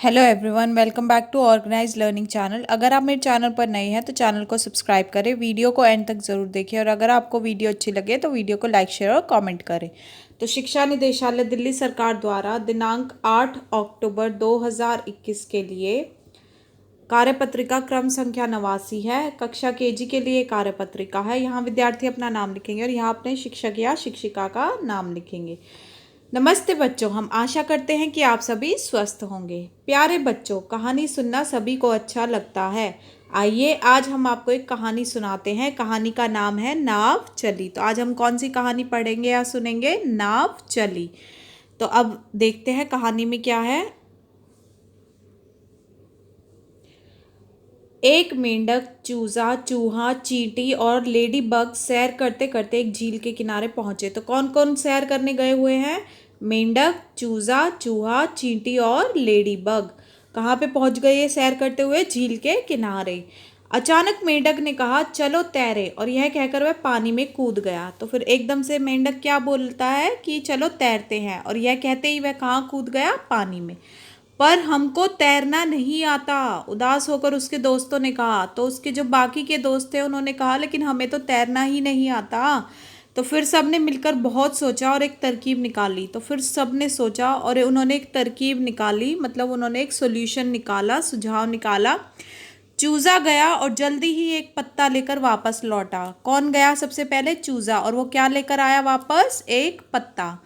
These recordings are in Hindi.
Hello everyone, welcome back to organise learning channel. अगर आप मेरे चैनल पर नए हैं तो चैनल को सब्सक्राइब करें, वीडियो को एंड तक ज़रूर देखें और अगर आपको वीडियो अच्छी लगे तो वीडियो को लाइक शेयर और कमेंट करें। तो शिक्षा निदेशालय दिल्ली सरकार द्वारा दिनांक 8 अक्टूबर 2021 के लिए कार्यपत्रिका क्रम संख्या 89 है। कक्षा केजी के लिए कार्यपत्रिका है। यहाँ विद्यार्थी अपना नाम लिखेंगे और यहाँ अपने शिक्षक या शिक्षिका का नाम लिखेंगे। नमस्ते बच्चों, हम आशा करते हैं कि आप सभी स्वस्थ होंगे। प्यारे बच्चों, कहानी सुनना सभी को अच्छा लगता है। आइए आज हम आपको एक कहानी सुनाते हैं। कहानी का नाम है नाव चली। तो आज हम कौन सी कहानी पढ़ेंगे या सुनेंगे? नाव चली। तो अब देखते हैं कहानी में क्या है। एक मेंढक, चूजा, चूहा, चींटी और लेडी बग सैर करते करते एक झील के किनारे पहुंचे। तो कौन कौन सैर करने गए हुए हैं? मेंढक, चूजा, चूहा, चींटी और लेडी बग। कहाँ पे पहुंच गए ये सैर करते हुए? झील के किनारे। अचानक मेंढक ने कहा, चलो तैरे, और यह कहकर वह पानी में कूद गया। तो फिर एकदम से मेंढक क्या बोलता है कि चलो तैरते हैं, और यह कहते ही वह कहाँ कूद गया? पानी में। पर हमको तैरना नहीं आता, उदास होकर उसके दोस्तों ने कहा। तो उसके जो बाकी के दोस्त थे उन्होंने कहा, लेकिन हमें तो तैरना ही नहीं आता। तो फिर सब ने मिलकर बहुत सोचा और एक तरकीब निकाली। तो फिर सब ने सोचा और उन्होंने एक तरकीब निकाली, मतलब उन्होंने एक सोल्यूशन निकाला, सुझाव निकाला। चूजा गया और जल्दी ही एक पत्ता लेकर वापस लौटा। कौन गया सबसे पहले? चूजा। और वो क्या लेकर आया वापस? एक पत्ता।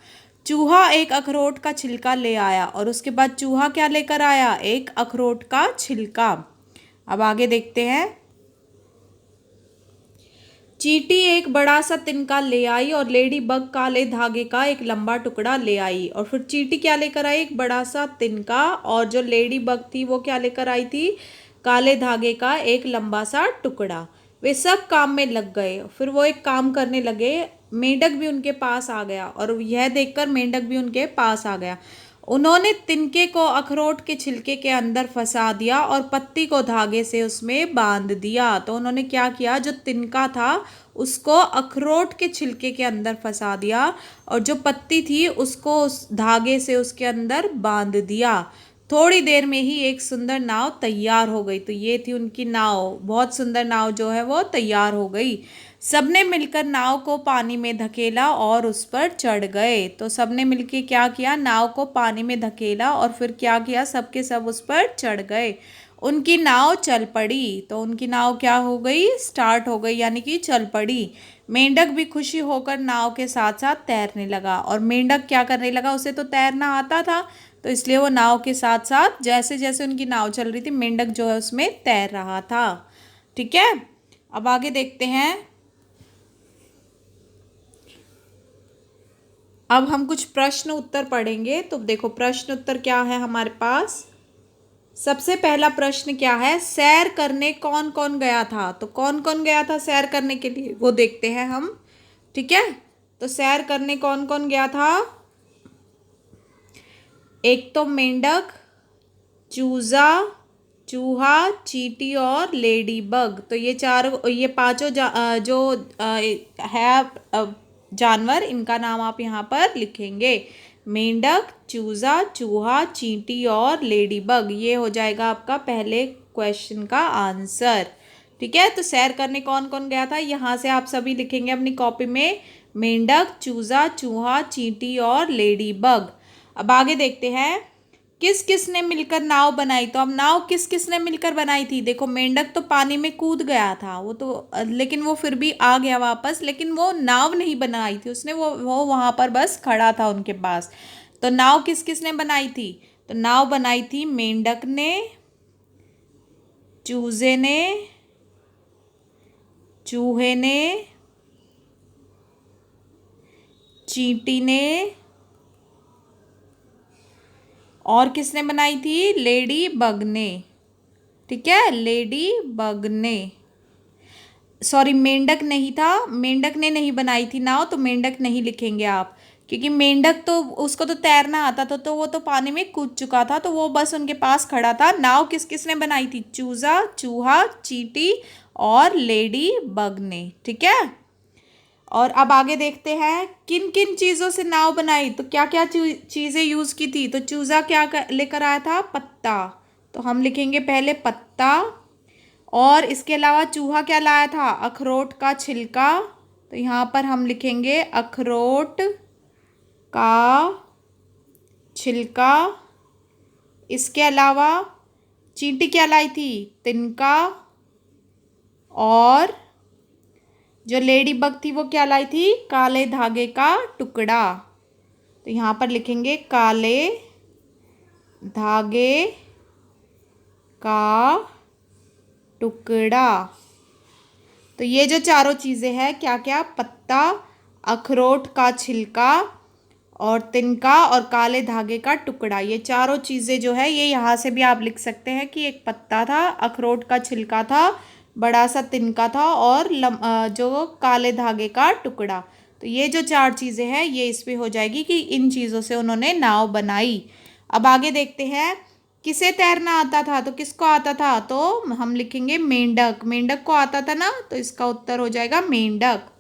चूहा एक अखरोट का छिलका ले आया और उसके बाद चूहा क्या लेकर आया? एक अखरोट का छिलका। अब आगे देखते हैं। चींटी एक बड़ा सा तिनका ले आई और लेडी बग काले धागे का एक लंबा टुकड़ा ले आई। और फिर चींटी क्या लेकर आई? एक बड़ा सा तिनका। और जो लेडी बग थी वो क्या लेकर आई थी? काले धागे का एक लंबा सा टुकड़ा। वे सब काम में लग गए। फिर वो एक काम करने लगे। मेंढक भी उनके पास आ गया और यह देखकर मेंढक भी उनके पास आ गया। उन्होंने तिनके को अखरोट के छिलके के अंदर फंसा दिया और पत्ती को धागे से उसमें बांध दिया। तो उन्होंने क्या किया? जो तिनका था उसको अखरोट के छिलके के अंदर फंसा दिया और जो पत्ती थी उसको उस धागे से उसके अंदर बांध दिया। थोड़ी देर में ही एक सुंदर नाव तैयार हो गई। तो ये थी उनकी नाव। बहुत सुंदर नाव जो है वो तैयार हो गई। सबने मिलकर नाव को पानी में धकेला और उस पर चढ़ गए। तो सबने मिलकर क्या किया? नाव को पानी में धकेला और फिर क्या किया? सबके सब उस पर चढ़ गए। उनकी नाव चल पड़ी। तो उनकी नाव क्या हो गई? स्टार्ट हो गई, यानी कि चल पड़ी। मेंढक भी खुशी होकर नाव के साथ साथ तैरने लगा। और मेंढक क्या करने लगा? उसे तो तैरना आता था, तो इसलिए वो नाव के साथ साथ जैसे जैसे उनकी नाव चल रही थी मेंढक जो है उसमें तैर रहा था। ठीक है, अब आगे देखते हैं। अब हम कुछ प्रश्न उत्तर पढ़ेंगे। तो देखो प्रश्न उत्तर क्या है हमारे पास। सबसे पहला प्रश्न क्या है? सैर करने कौन कौन गया था? तो कौन कौन गया था सैर करने के लिए वो देखते हैं हम। ठीक है, तो सैर करने कौन कौन गया था? एक तो मेंढक, चूजा, चूहा, चींटी और लेडी बग। तो ये पांचों जो है जानवर, इनका नाम आप यहाँ पर लिखेंगे। मेंढक, चूजा, चूहा, चींटी और लेडी बग। ये हो जाएगा आपका पहले क्वेश्चन का आंसर। ठीक है, तो सैर करने कौन कौन गया था यहाँ से आप सभी लिखेंगे अपनी कॉपी में। मेंढक, चूजा, चूहा, चींटी और लेडी बग। अब आगे देखते हैं। किस किस ने मिलकर नाव बनाई? तो अब नाव किस किस ने मिलकर बनाई थी? देखो मेंढक तो पानी में कूद गया था, वो तो लेकिन वो फिर भी आ गया वापस, लेकिन वो नाव नहीं बनाई थी उसने। वो वहां पर बस खड़ा था उनके पास। तो नाव किस किस ने बनाई थी? तो नाव बनाई थी मेंढक ने, चूजे ने, चूहे ने, चींटी ने, और किसने बनाई थी? लेडी बग ने। ठीक है, लेडी बग ने। सॉरी, मेंढक नहीं था, मेंढक ने नहीं बनाई थी नाव, तो मेंढक नहीं लिखेंगे आप, क्योंकि मेंढक तो उसको तो तैरना आता था, तो वो तो पानी में कूद चुका था, तो वो बस उनके पास खड़ा था। नाव किस किस ने बनाई थी? चूजा, चूहा, चींटी और लेडी बग ने। ठीक है, और अब आगे देखते हैं किन किन चीज़ों से नाव बनाई। तो क्या क्या चीज़ें यूज़ की थी। तो चूज़ा क्या लेकर आया था, पत्ता। तो हम लिखेंगे पहले पत्ता। और इसके अलावा चूहा क्या लाया था, अखरोट का छिलका। तो यहाँ पर हम लिखेंगे अखरोट का छिलका। इसके अलावा चींटी क्या लाई थी, तिनका। और जो लेडी बग थी वो क्या लाई थी, काले धागे का टुकड़ा। तो यहाँ पर लिखेंगे काले धागे का टुकड़ा। तो ये जो चारों चीज़ें हैं क्या क्या, पत्ता, अखरोट का छिलका और तिनका और काले धागे का टुकड़ा, ये चारों चीज़ें जो है ये यहाँ से भी आप लिख सकते हैं कि एक पत्ता था, अखरोट का छिलका था, बड़ा सा तिनका था और जो काले धागे का टुकड़ा। तो ये जो चार चीज़ें हैं ये इसमें हो जाएगी कि इन चीज़ों से उन्होंने नाव बनाई। अब आगे देखते हैं किसे तैरना आता था। तो किसको आता था, तो हम लिखेंगे मेंढक। मेंढक को आता था ना, तो इसका उत्तर हो जाएगा मेंढक।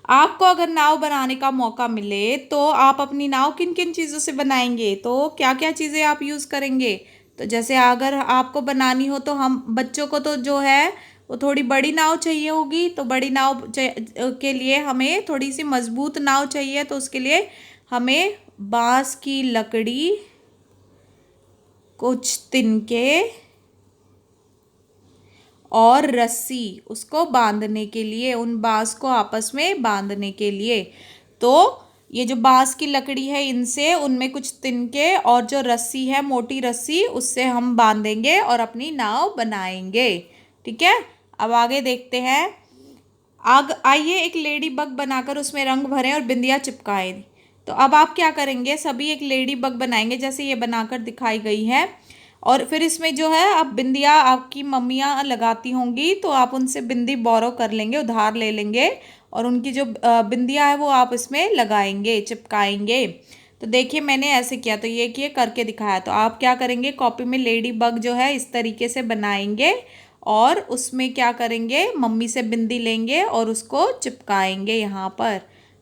आपको अगर नाव बनाने का मौका मिले तो आप अपनी नाव किन किन चीज़ों से बनाएंगे, तो क्या क्या चीज़ें आप यूज़ करेंगे। तो जैसे अगर आपको बनानी हो तो हम बच्चों को तो जो है वो थोड़ी बड़ी नाव चाहिए होगी। तो बड़ी नाव के लिए हमें थोड़ी सी मजबूत नाव चाहिए। तो उसके लिए हमें बांस की लकड़ी, कुछ तिनके और रस्सी, उसको बांधने के लिए, उन बांस को आपस में बांधने के लिए। तो ये जो बांस की लकड़ी है इनसे, उनमें कुछ तिनके और जो रस्सी है मोटी रस्सी, उससे हम बांधेंगे और अपनी नाव बनाएंगे। ठीक है, अब आगे देखते हैं। आइए एक लेडी बग बनाकर उसमें रंग भरें और बिंदिया चिपकाएं। तो अब आप क्या करेंगे, सभी एक लेडी बग बनाएंगे जैसे ये बनाकर दिखाई गई है। और फिर इसमें जो है आप बिंदिया आपकी मम्मियाँ लगाती होंगी तो आप उनसे बिंदी बोरो कर लेंगे, उधार ले लेंगे और उनकी जो बिंदिया है वो आप इसमें लगाएंगे, चिपकाएंगे। तो देखिए मैंने ऐसे किया, तो ये किए करके दिखाया। तो आप क्या करेंगे, कॉपी में लेडी बग जो है इस तरीके से बनाएंगे और उसमें क्या करेंगे, मम्मी से बिंदी लेंगे और उसको चिपकाएंगे यहाँ पर।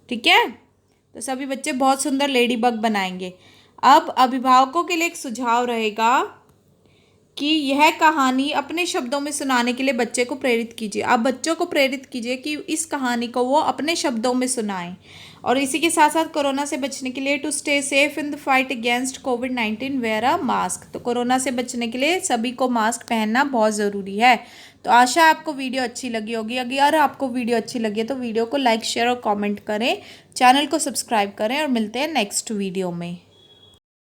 ठीक है, तो सभी बच्चे बहुत सुंदर लेडी बग बनाएंगे। अब अभिभावकों के लिए एक सुझाव रहेगा कि यह कहानी अपने शब्दों में सुनाने के लिए बच्चे को प्रेरित कीजिए। आप बच्चों को प्रेरित कीजिए कि इस कहानी को वो अपने शब्दों में सुनाएं। और इसी के साथ साथ कोरोना से बचने के लिए to stay safe in the fight against कोविड-19 वेयर अ मास्क। तो कोरोना से बचने के लिए सभी को मास्क पहनना बहुत ज़रूरी है। तो आशा है आपको वीडियो अच्छी लगी होगी। अगर आपको वीडियो अच्छी लगी है तो वीडियो को लाइक, शेयर और कॉमेंट करें, चैनल को सब्सक्राइब करें और मिलते हैं नेक्स्ट वीडियो में।